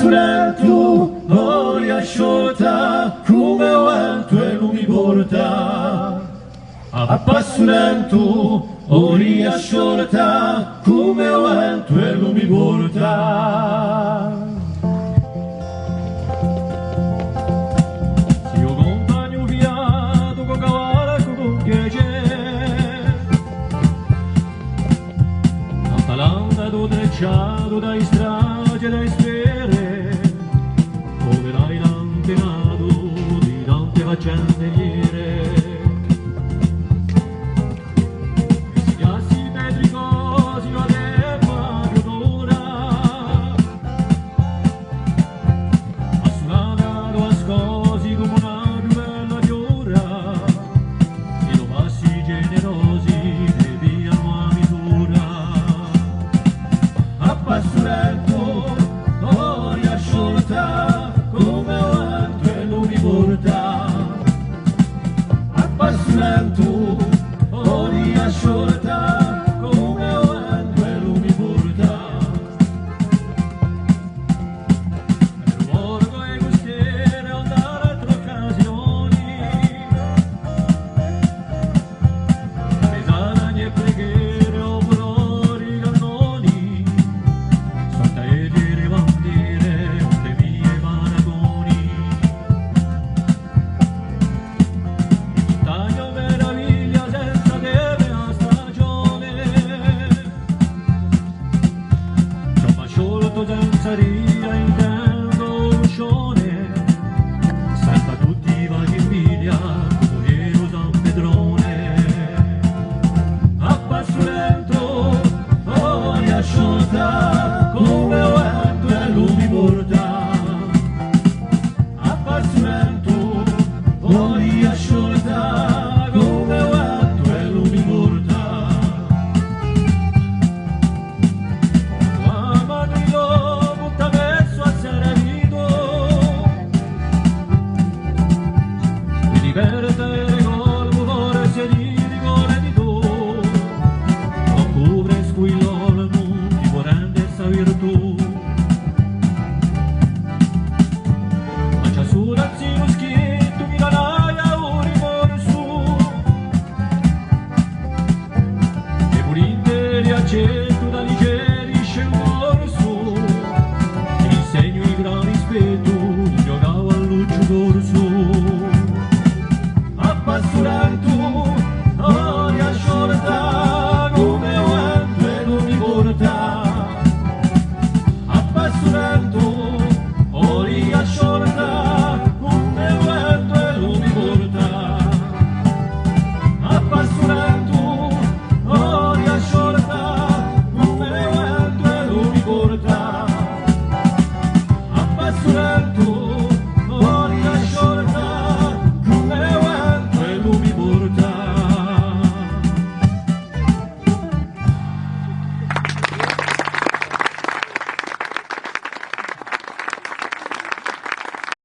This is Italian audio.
passo lento, aria sciolta, come vento e lui mi porta. A passo lento, aria sciolta, come vento e lui mi porta. Se io compagno fiato con cavallo con piacere, Atalanta do trecciato dai strage, dai sfere, come l'hai lantenato di tante faccende iere. E si chiassi petricosi la terra chiudora, assunata lo ascosi come una più bella fiora, e lo passi generosi ne viano a misura. A passo lento, aria sciolta, come vento e lui mi porta. A passo lento, aria sciolta, come vento e lui mi porta. Per borgo e costiere andare a tre occasioni, pesana e preghiere o furori cannoni, sotto e dire bandiere o le mie maratoni. Montagna meraviglia senza teme a stagione, ciò sciolto senza ria intendo uscione, salta tutti va che invidia come lo San Pedrone. A passo lento, aria sciolta, come vento e lui mi porta. A passo lento, aria sciolta, come vento e lui mi porta. Mamma grido, butta verso a Serevito, mi diverte col cuore se di rigore di tu, non cuvre squillo il mondo, ti può rendere sta virtù. Ma c'è su razzino scritto, mi danaia un rimorso, e pure interi accetto da digerisce il morso, ti insegno i gran rispetto, giocavo a Lucio Corso. A passo lento, aria sciolta, come vento e lui mi porta. A passo lento, aria sciolta, come vento e lui mi porta. A passo lento, aria sciolta, come vento e lui mi porta. A passo lento,